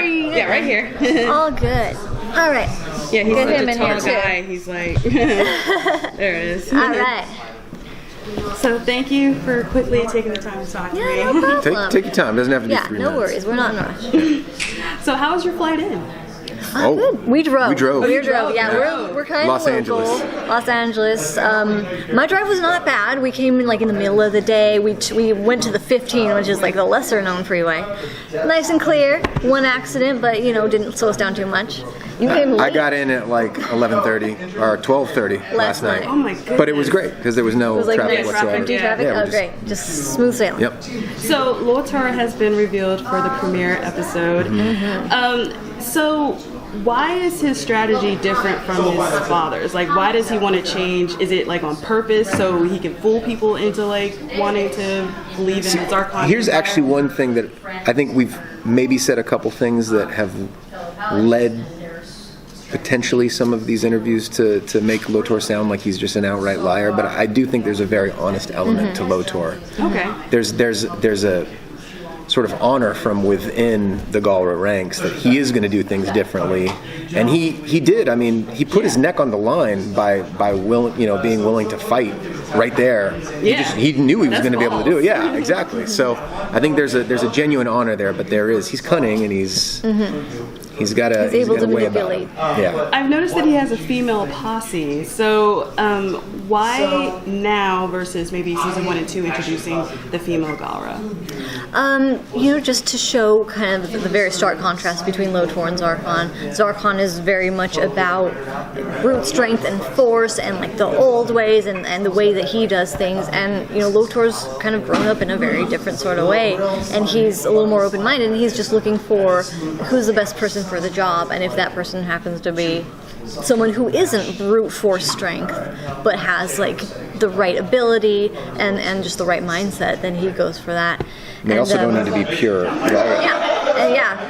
Yeah, right here. All good. All right. Yeah, he's Get such him a in tall here, too. guy. He's like, there it is. All right. So thank you for quickly taking the time to talk to me. Yeah, no problem. Take your time. It doesn't have to be Yeah, 3 no minutes. worries. We're not in a rush. So how was your flight in? Oh, Good. We drove. We drove. We you drove. Yeah, Yeah. we're kind Los of local. Angeles. Los Angeles. My drive was not bad. We came in like in the middle of the day. We went to the 15, which is like the lesser known freeway. Nice and clear. One accident, but didn't slow us down too much. You came late. I got in at like 11:30 or 12:30 last night. Oh my goodness. But it was great because there was no It was like traffic no whatsoever. empty traffic. Yeah, Oh, great. Just smooth sailing. Yep. So Lotor has been revealed for the premiere episode. So why is his strategy different from his father's? Like, why does he want to change? Is it like on purpose so he can fool people into like wanting to believe in the Zarkon? Here's actually one thing that I think we've maybe said a couple things that have led potentially some of these interviews to make Lotor sound like he's just an outright liar, but I do think there's a very honest element to Lotor. Okay. There's a sort of honor from within the Galra ranks that he is going to do things differently, and he did. I mean, he put his neck on the line by being willing to fight right there. Yeah. He knew he was That's going to be able to do it. Yeah, exactly. So I think there's a genuine honor there, but he's cunning and he's got a able to way about manipulate. it. Yeah. I've noticed that he has a female posse. So why now versus maybe season 1 and 2 introducing the female Galra? Just to show kind of the very stark contrast between Lotor and Zarkon. Zarkon is very much about brute strength and force and like the old ways and the way that he does things. And Lotor's kind of grown up in a very different sort of way, and he's a little more open-minded. And he's just looking for who's the best person for the job, and if that person happens to be someone who isn't brute force strength but has like the right ability and just the right mindset, then he goes for that. They also don't need to be pure.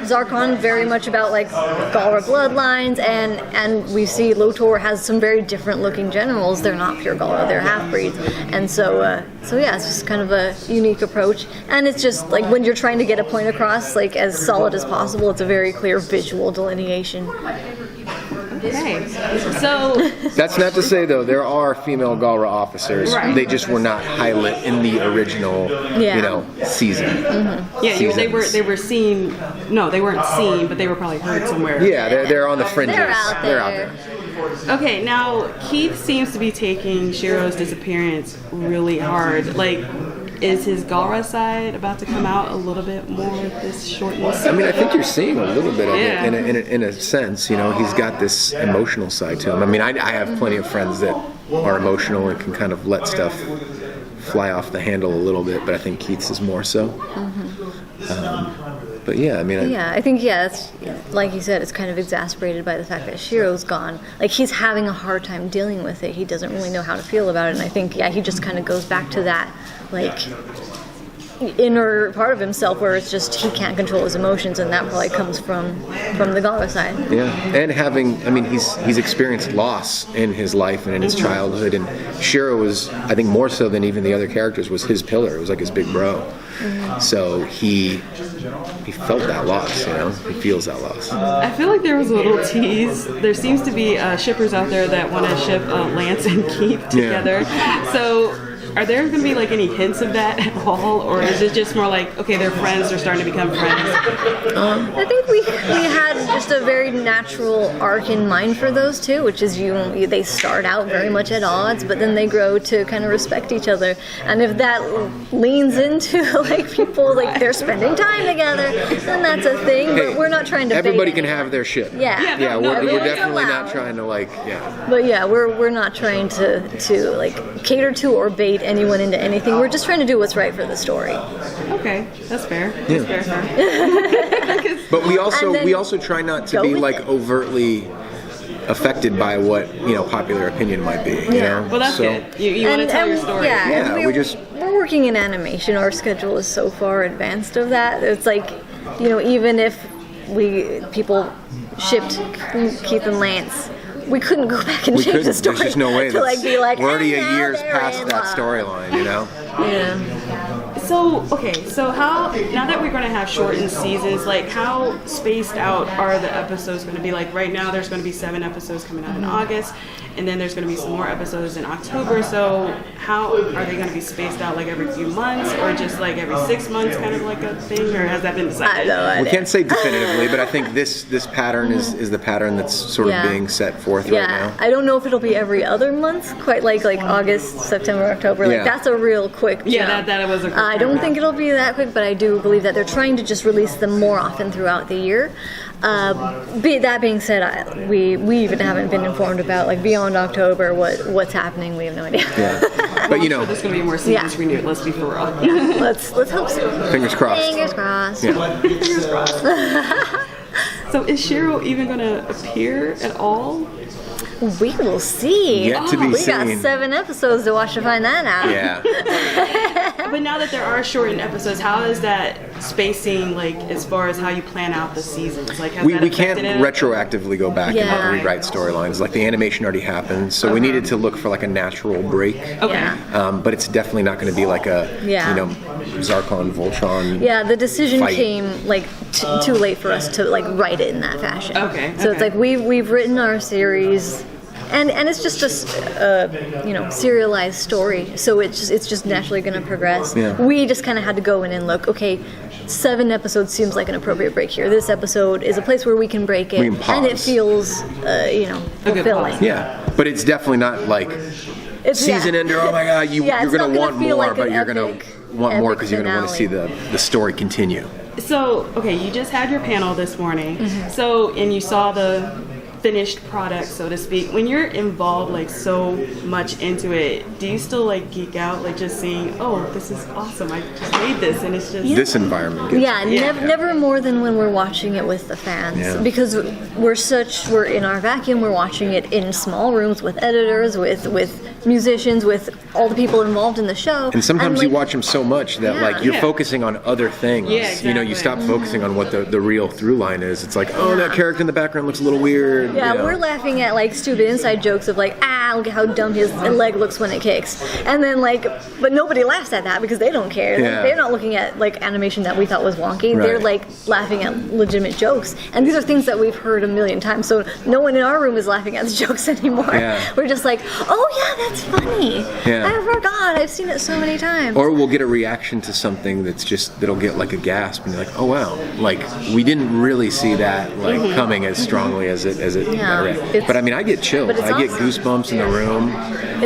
Zarkon very much about like Galra bloodlines, and we see Lotor has some very different looking generals. They're not pure Galra, they're half-breeds, and so it's just kind of a unique approach, and it's just like when you're trying to get a point across like as solid as possible, it's a very clear visual delineation. Okay. So That's not to say though there are female Galra officers. Right. They just were not highlight in the original, season. yeah, they were seen. No, they weren't seen, but they were probably heard somewhere. Yeah, they're on the fringes. They're out there. Okay, now Keith seems to be taking Shiro's disappearance really hard. Like, is his Galra side about to come out a little bit more with this shortness? I mean, I think you're seeing a little bit of Yeah. it in a sense. He's got this emotional side to him. I mean, I have plenty of friends that are emotional and can kind of let stuff fly off the handle a little bit, but I think Keith's is more so. But yeah, I mean, I think it's like you said, it's kind of exacerbated by the fact that Shiro's gone. Like he's having a hard time dealing with it. He doesn't really know how to feel about it, and I think he just kind of goes back to that like inner part of himself where it's just he can't control his emotions, and that probably comes from the Galra side. yeah, and he's experienced loss in his life and in his childhood, and Shiro was, I think, more so than even the other characters, was his pillar. It was like his big bro. So he felt that loss, he feels that loss. I feel like there was a little tease. There seems to be shippers out there that want to ship Lance and Keith together. So are there going to be like any hints of that at all, or is it just more like, okay, they're friends, they're starting to become friends? I think we had just a very natural arc in mind for those two, which is they start out very much at odds, but then they grow to kind of respect each other. And if that leans into like people like they're spending time together, then that's a thing. Hey, but we're not trying to. Everybody bait can anyone. have their ship. Yeah. Yeah, we're Everyone's definitely allowed. not trying to But yeah, we're not trying to like cater to or bait anyone into anything. We're just trying to do what's right for the story. Okay, that's fair. Yeah. That's fair. But we then also try not to go be with like it. overtly affected by what popular opinion might be. Yeah. Well, that's good. You want to tell your story. Yeah, Yeah, and we're working in animation. Our schedule is so far advanced of that. It's like, even if people shipped Keith and Lance, we couldn't go back and change the story. There's just no way. To be like, we're already and a now years they're past in that love. storyline, Yeah. So how, now that we're going to have shortened seasons, like how spaced out are the episodes going to be? Like right now there's going to be 7 episodes coming out in August, and then there's going to be some more episodes in October. So how are they going to be spaced out, like every few months or just like every 6 months, kind of like a thing, or has that been decided? We can't say definitively, but I think this pattern is the pattern that's sort of being set forth right now. I don't know if it'll be every other month, quite like August, September, October. Like that's a real quick jump. Yeah, that was a quick I don't think it'll be that quick, but I do believe that they're trying to just release them more often throughout the year. That being said, we even haven't been informed about like beyond October what's happening. We have no idea. Yeah, but you know, there's going to be more seasons renewed. Let's be for real. Let's hope so. Fingers crossed. Fingers crossed. Yeah. Fingers crossed. So is Shiro even going to appear at all? We will see. Yet to be we seen. got 7 episodes to watch to find that out. Yeah. But now that there are shortened episodes, how is that spacing, like, as far as how you plan out the seasons? Like, has We can't retroactively go back and rewrite storylines. Like, the animation already happened, so we needed to look for, like, a natural break. Okay. But it's definitely not going to be like a, you know, Zarkon, Voltron. Yeah, the decision fight. came, like, too late for us to, like, write it in that fashion. Okay. So it's like, we've written our series... And it's just a serialized story, so it's just naturally going to progress. Yeah. We just kind of had to go in and look. Okay, 7 episodes seems like an appropriate break here. This episode is a place where we can break it, and it feels fulfilling. Yeah, but it's definitely not like season ender. Oh my God, you're going to want more, like but you're going to want more because you're going to want to see the story continue. So okay, you just had your panel this morning. So and you saw the finished product, so to speak. When you're involved like so much into it, do you still like geek out, like just seeing, oh, this is awesome, I just made this, and it's just this environment gets never more than when we're watching it with the fans, because we're in our vacuum, we're watching it in small rooms with editors, with musicians, with all the people involved in the show, and sometimes you watch them so much that like you're focusing on other things. Exactly. You know, you stop focusing on what the real through line is. It's like, oh, that character in the background looks a little weird. Yeah, we're laughing at like stupid inside jokes of like, look at how dumb his leg looks when it kicks. And then like, but nobody laughs at that because they don't care. Yeah. They're not looking at like animation that we thought was wonky. Right. They're like laughing at legitimate jokes. And these are things that we've heard a million times. So no one in our room is laughing at the jokes anymore. Yeah. We're just like, oh yeah, that's funny. Yeah. I forgot. I've seen it so many times. Or we'll get a reaction to something that'll get like a gasp, and you're like, oh wow, like we didn't really see that like coming as strongly as it got read. But I mean, I get chills. I get goosebumps in the room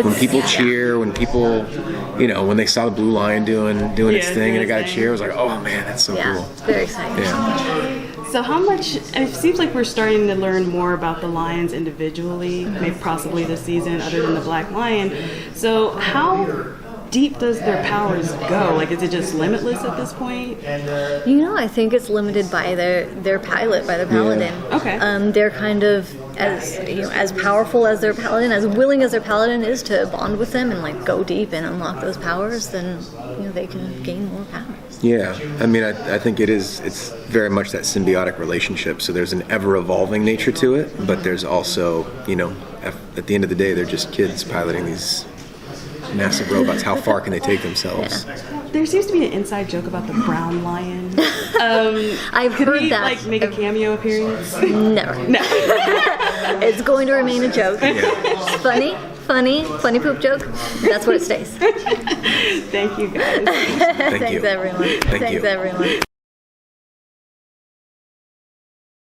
when people cheer, when people, when they saw the Blue Lion doing its thing and it got a cheer. I was like, oh man, that's so cool. It's very exciting. Yeah. So how much, it seems like we're starting to learn more about the lions individually, maybe possibly this season, other than the Black Lion. So how deep does their powers go? Like, is it just limitless at this point? I think it's limited by their pilot, by their paladin. Yeah. Okay. They're kind of as powerful as their paladin, as willing as their paladin is to bond with them and like go deep and unlock those powers. Then they can gain more powers. Yeah, I mean, I think it's very much that symbiotic relationship. So there's an ever-evolving nature to it, but there's also, at the end of the day, they're just kids piloting these massive robots. How far can they take themselves? There seems to be an inside joke about the brown lion. I've heard he, that. Like, make a cameo appearance? Never. No. It's going to remain a joke. It's funny poop joke. That's where it stays. Thank you, guys. Thank Thanks, you. everyone. Thank you. Thanks, everyone.